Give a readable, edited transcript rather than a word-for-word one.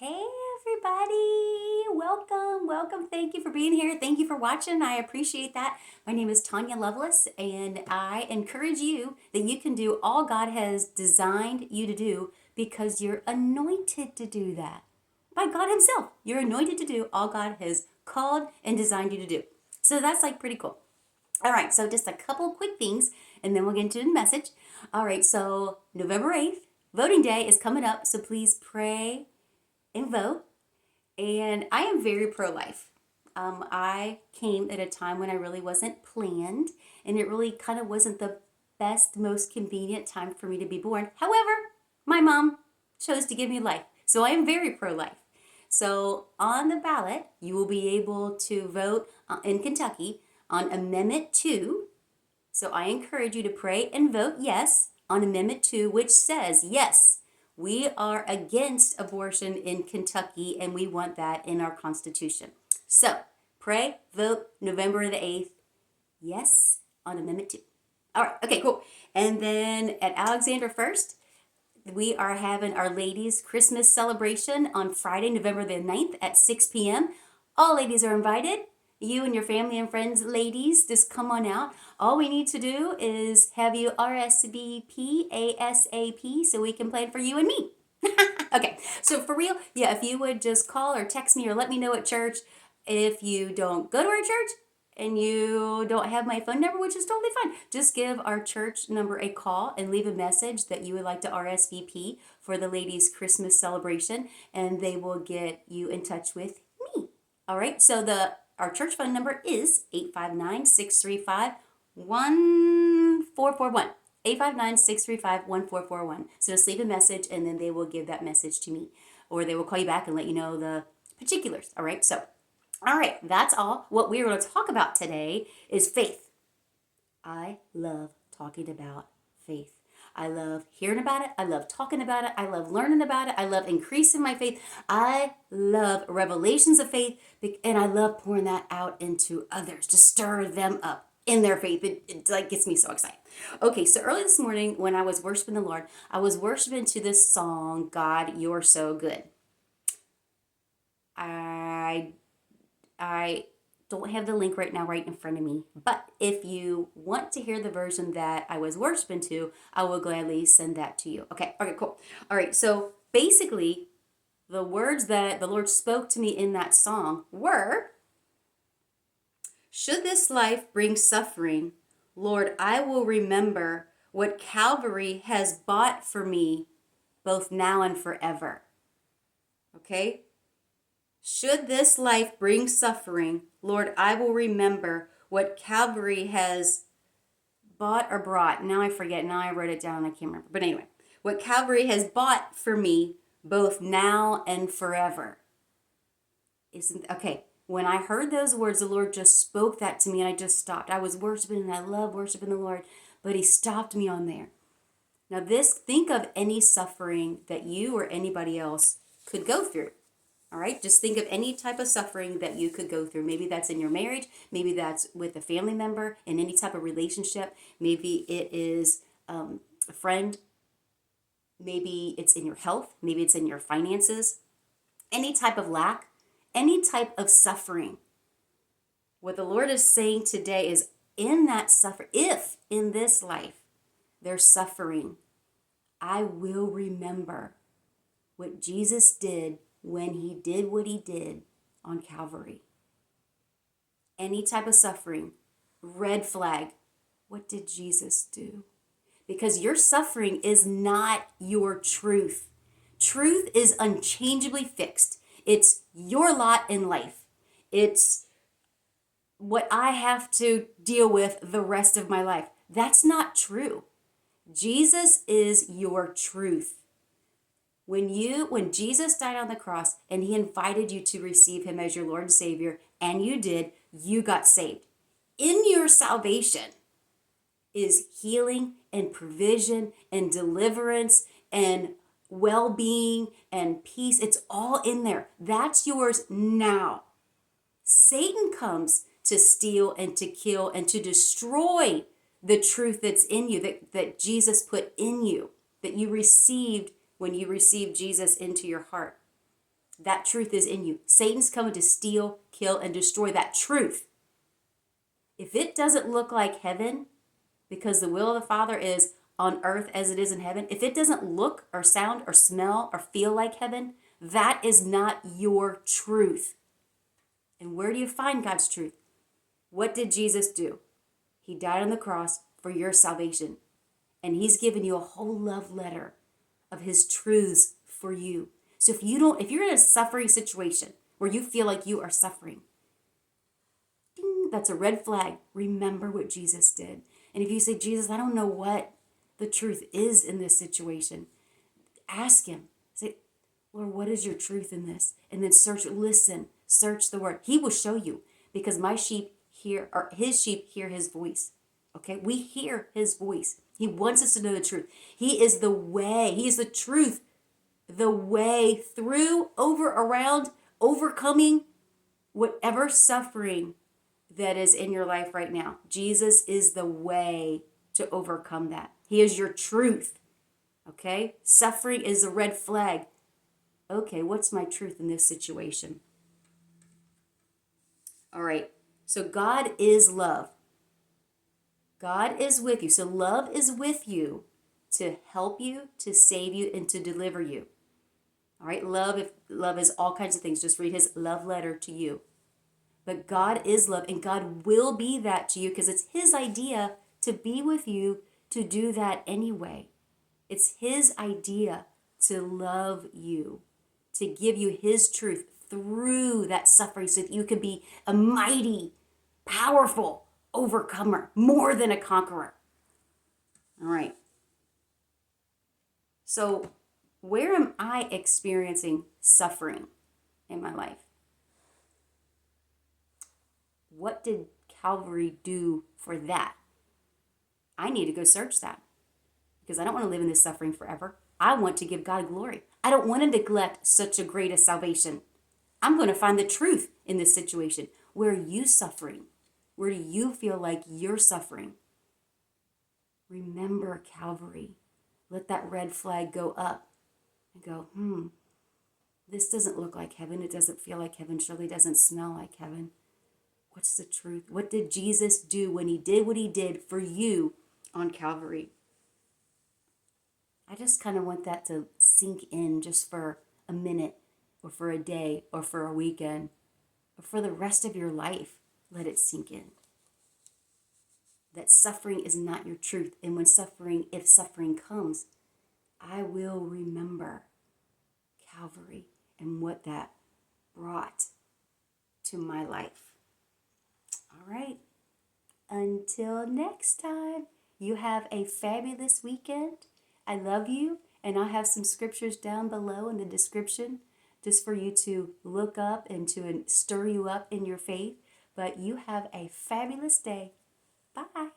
Hey everybody, welcome. Thank you for being here. Thank you for watching. I appreciate that. My name is Tanya Lovelace, and I encourage you that you can do all God has designed you to do because you're anointed to do that. By God Himself, you're anointed to do all God has called and designed you to do. So that's like pretty cool. All right, so just a couple quick things and then we'll get into the message. All right, so November 8th, voting day is coming up, so please pray and vote. And I am very pro life. I came at a time when I really wasn't planned, and it really kind of wasn't the best, most convenient time for me to be born. However, my mom chose to give me life. So I am very pro life. So on the ballot, you will be able to vote in Kentucky on Amendment 2. So I encourage you to pray and vote yes on Amendment 2, which says, yes, we are against abortion in Kentucky and we want that in our Constitution. So pray, vote November the 8th, yes on Amendment 2. All right, okay, cool. And then at Alexander First, we are having Our Ladies Christmas celebration on Friday, November the 9th at 6 p.m. All ladies are invited. You and your family and friends, ladies, just come on out. All we need to do is have you RSVP ASAP so we can plan for you and me. Okay, so for real, yeah, if you would just call or text me or let me know at church. If you don't go to our church and you don't have my phone number, which is totally fine, just give our church number a call and leave a message that you would like to RSVP for the ladies' Christmas celebration, and they will get you in touch with me. All right, so our church phone number is 859-635-1441. 859-635-1441. So just leave a message and then they will give that message to me, or they will call you back and let you know the particulars. All right, so all right, that's all. What we're going to talk about today is faith. I love talking about faith. I love hearing about it. I love talking about it. I love learning about it. I love increasing my faith. I love revelations of faith, and I love pouring that out into others to stir them up in their faith. It like gets me so excited. Okay, so early this morning when I was worshiping the Lord, I was worshiping to this song, God, You're So Good. I don't have the link right now right in front of me, but if you want to hear the version that I was worshiping to, I will gladly send that to you. Okay, cool. All right, so basically, the words that the Lord spoke to me in that song were, should this life bring suffering, Lord, I will remember what Calvary has bought for me, both now and forever. Okay? Should this life bring suffering, Lord, I will remember what Calvary has bought or brought. Now I forget. Now I wrote it down. I can't remember. But anyway, what Calvary has bought for me, both now and forever. Isn't okay? When I heard those words, the Lord just spoke that to me, and I just stopped. I was worshiping, and I love worshiping the Lord, but He stopped me on there. Now, think of any suffering that you or anybody else could go through. All right, just think of any type of suffering that you could go through. Maybe that's in your marriage. Maybe that's with a family member in any type of relationship. Maybe it is a friend. Maybe it's in your health. Maybe it's in your finances. Any type of lack, any type of suffering. What the Lord is saying today is in that suffering, if in this life there's suffering, I will remember what Jesus did when He did what He did on Calvary. Any type of suffering, red flag, what did Jesus do? Because your suffering is not your truth. Truth is unchangeably fixed. It's your lot in life. It's what I have to deal with the rest of my life. That's not true. Jesus is your truth. When Jesus died on the cross and He invited you to receive Him as your Lord and Savior, and you did, you got saved. In your salvation is healing and provision and deliverance and well-being and peace. It's all in there. That's yours now. Satan comes to steal and to kill and to destroy the truth that's in you, that Jesus put in you, that you received when you received Jesus into your heart. That truth is in you. Satan's coming to steal, kill, and destroy that truth. If it doesn't look like heaven, because the will of the Father is on earth as it is in heaven, if it doesn't look or sound or smell or feel like heaven, that is not your truth. And where do you find God's truth? What did Jesus do? He died on the cross for your salvation. And he's given you a whole love letter of his truths for you. So if you're in a suffering situation where you feel like you are suffering, ding, that's a red flag. Remember what Jesus did. And if you say, Jesus, I don't know what the truth is in this situation, ask him. Say, Lord, what is your truth in this? And then search the word. He will show you, because my sheep hear, or his sheep hear his voice. Okay, we hear his voice. He wants us to know the truth. He is the way. He is the truth. The way through, over, around, overcoming whatever suffering that is in your life right now. Jesus is the way to overcome that. He is your truth. Okay? Suffering is a red flag. Okay, what's my truth in this situation? All right. So God is love. God is with you. So love is with you to help you, to save you, and to deliver you. All right? Love is all kinds of things. Just read his love letter to you. But God is love, and God will be that to you, because it's his idea to be with you, to do that anyway. It's his idea to love you, to give you his truth through that suffering so that you can be a mighty, powerful overcomer, more than a conqueror. All right. So where am I experiencing suffering in my life? What did Calvary do for that? I need to go search that, because I don't want to live in this suffering forever. I want to give God glory. I don't want to neglect such a great a salvation. I'm going to find the truth in this situation. Where are you suffering? Where do you feel like you're suffering? Remember Calvary. Let that red flag go up and go, this doesn't look like heaven. It doesn't feel like heaven. Surely doesn't smell like heaven. What's the truth? What did Jesus do when he did what he did for you on Calvary? I just kind of want that to sink in just for a minute, or for a day, or for a weekend, or for the rest of your life. Let it sink in. That suffering is not your truth. And if suffering comes, I will remember Calvary and what that brought to my life. All right. Until next time, you have a fabulous weekend. I love you, and I'll have some scriptures down below in the description just for you to look up and to stir you up in your faith. But you have a fabulous day. Bye.